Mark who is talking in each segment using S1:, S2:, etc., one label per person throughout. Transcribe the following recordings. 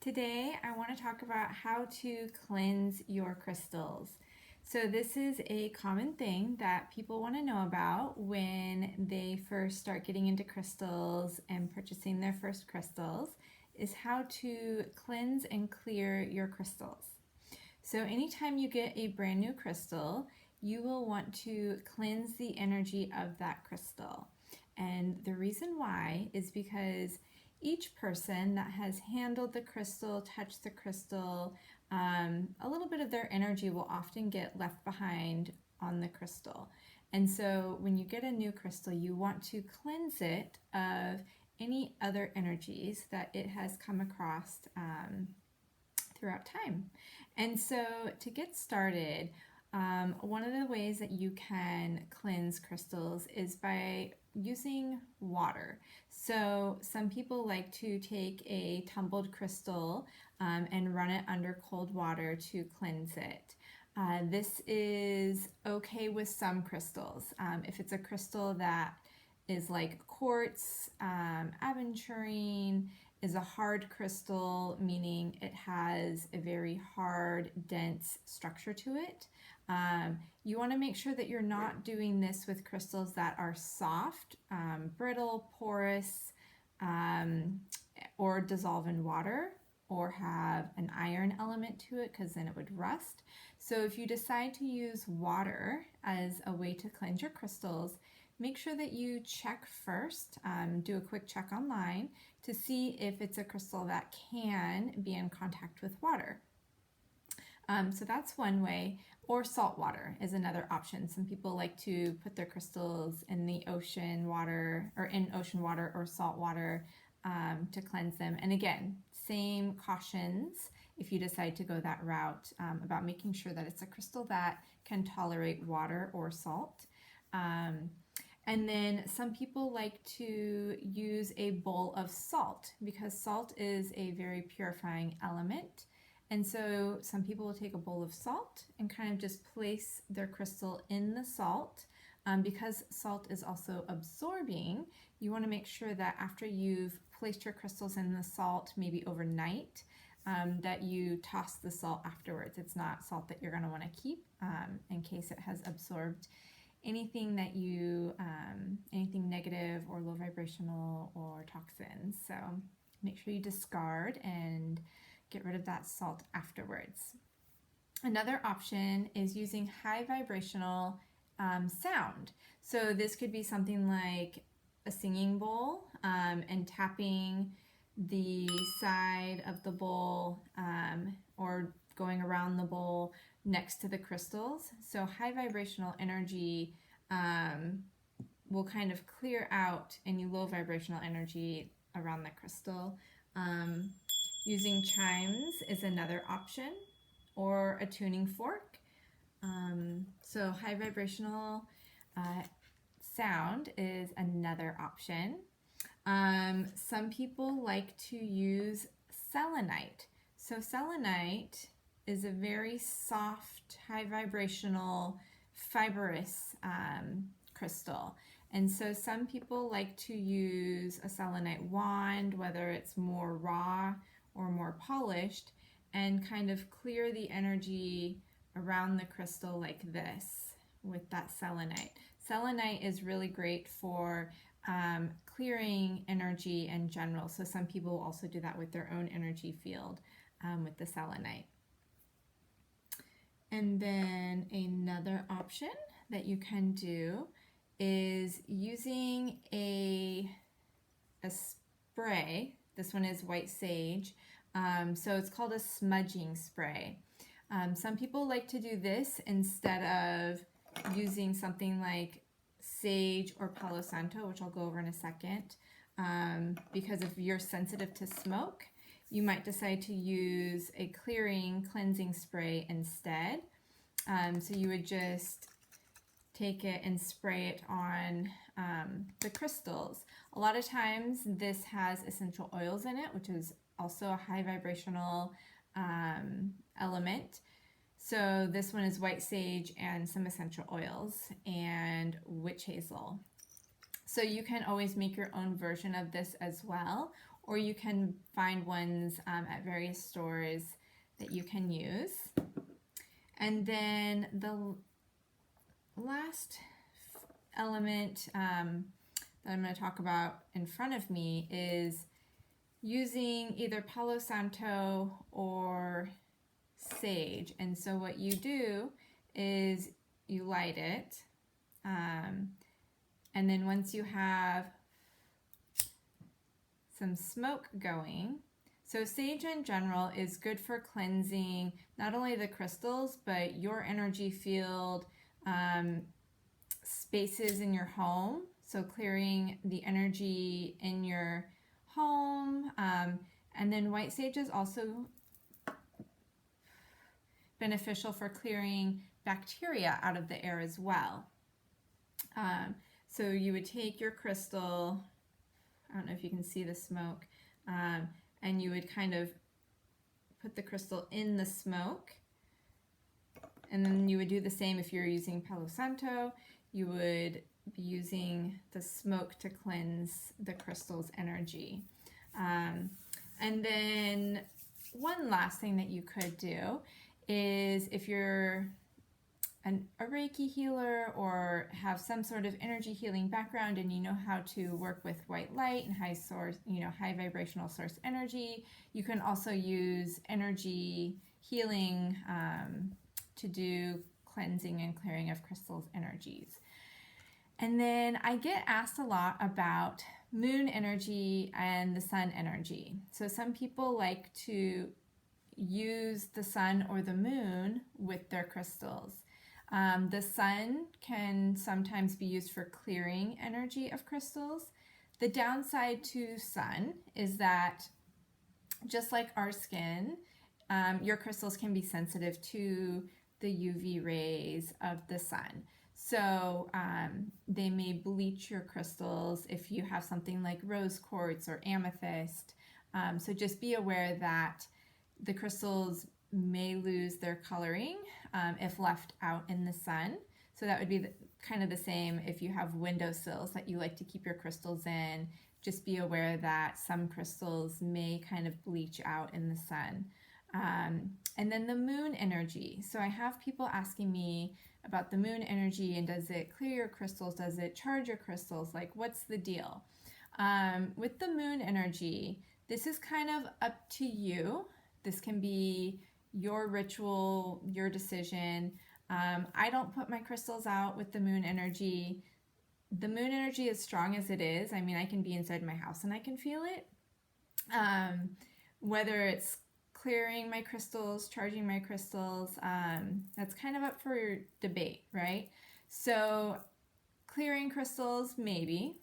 S1: Today, I want to talk about how to cleanse your crystals. So, this is a common thing that people want to know about when they first start getting into crystals and purchasing their first crystals, is how to cleanse and clear your crystals. So, anytime you get a brand new crystal, you will want to cleanse the energy of that crystal. And the reason why is because each person that has handled the crystal, touched the crystal, a little bit of their energy will often get left behind on the crystal. And so when you get a new crystal, you want to cleanse it of any other energies that it has come across throughout time. And so to get started, one of the ways that you can cleanse crystals is by using water. So some people like to take a tumbled crystal and run it under cold water to cleanse it. This is okay with some crystals. If it's a crystal that is like quartz, aventurine is a hard crystal, meaning it has a very hard, dense structure to it. You want to make sure that you're not doing this with crystals that are soft, brittle, porous, or dissolve in water, or have an iron element to it, because then it would rust. So if you decide to use water as a way to cleanse your crystals, make sure that you check first, do a quick check online to see if it's a crystal that can be in contact with water. So that's one way. Or salt water is another option. Some people like to put their crystals in the ocean water, or in ocean water or salt water, to cleanse them. And again, same cautions if you decide to go that route, about making sure that it's a crystal that can tolerate water or salt. And then some people like to use a bowl of salt, because salt is a very purifying element. And so some people will take a bowl of salt and kind of just place their crystal in the salt. Because salt is also absorbing, you want to make sure that after you've placed your crystals in the salt, maybe overnight, that you toss the salt afterwards. It's not salt that you're going to want to keep, in case it has absorbed anything that anything negative or low vibrational or toxins. So make sure you discard and get rid of that salt afterwards. Another option is using high vibrational sound. So this could be something like a singing bowl, and tapping the side of the bowl, or going around the bowl next to the crystals. So high vibrational energy will kind of clear out any low vibrational energy around the crystal. Using chimes is another option, or a tuning fork. So high vibrational sound is another option. Some people like to use selenite. So selenite is a very soft, high vibrational, fibrous crystal. And so some people like to use a selenite wand, whether it's more raw or more polished, and kind of clear the energy around the crystal like this with that selenite. Selenite is really great for clearing energy in general. So some people also do that with their own energy field, with the selenite. And then another option that you can do is using a spray. This one is white sage. So it's called a smudging spray. Some people like to do this instead of using something like sage or Palo Santo, which I'll go over in a second. Because if you're sensitive to smoke, you might decide to use a clearing, cleansing spray instead. So you would just take it and spray it on the crystals. A lot of times this has essential oils in it, which is also a high vibrational element. So this one is white sage and some essential oils and witch hazel. So you can always make your own version of this as well, or you can find ones at various stores that you can use. And then the last element that I'm going to talk about in front of me is using either Palo Santo or sage. And so what you do is you light it, and then once you have some smoke going, so sage in general is good for cleansing not only the crystals, but your energy field, spaces in your home. So clearing the energy in your home. And then white sage is also beneficial for clearing bacteria out of the air as well. So you would take your crystal, I don't know if you can see the smoke, and you would kind of put the crystal in the smoke, and then you would do the same if you're using Palo Santo. You would be using the smoke to cleanse the crystal's energy. And then one last thing that you could do is, if you're a Reiki healer or have some sort of energy healing background and you know how to work with white light and high vibrational source energy, you can also use energy healing to do cleansing and clearing of crystals' energies. And then I get asked a lot about moon energy and the sun energy. So some people like to use the sun or the moon with their crystals. The sun can sometimes be used for clearing energy of crystals. The downside to sun is that, just like our skin, your crystals can be sensitive to the UV rays of the sun. So they may bleach your crystals if you have something like rose quartz or amethyst. So just be aware that the crystals may lose their coloring if left out in the sun. So that would be kind of the same if you have windowsills that you like to keep your crystals in. Just be aware that some crystals may kind of bleach out in the sun. And then the moon energy. So I have people asking me about the moon energy, and does it clear your crystals? Does it charge your crystals? Like, what's the deal? With the moon energy, this is kind of up to you. This can be your ritual, your decision. I don't put my crystals out with the moon energy. The moon energy, as strong as it is, I mean, I can be inside my house and I can feel it. Whether it's clearing my crystals, charging my crystals, that's kind of up for debate, right? So clearing crystals, maybe.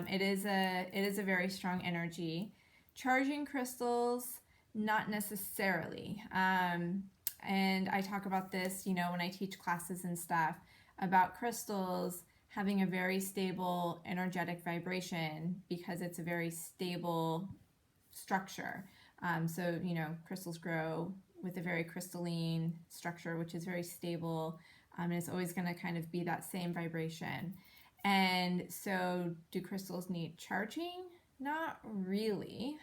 S1: It is a very strong energy. Charging crystals, not necessarily. And I talk about this, when I teach classes and stuff, about crystals having a very stable energetic vibration because it's a very stable structure. So, crystals grow with a very crystalline structure, which is very stable, and it's always going to kind of be that same vibration. And so do crystals need charging? Not really.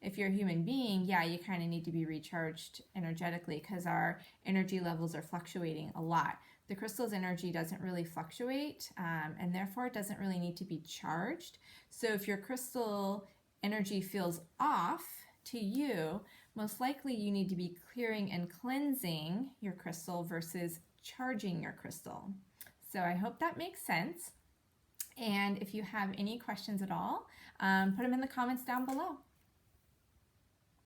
S1: If you're a human being, yeah, you kind of need to be recharged energetically because our energy levels are fluctuating a lot. The crystal's energy doesn't really fluctuate, and therefore it doesn't really need to be charged. So if your crystal energy feels off to you, most likely you need to be clearing and cleansing your crystal versus charging your crystal. So I hope that makes sense. And if you have any questions at all, put them in the comments down below.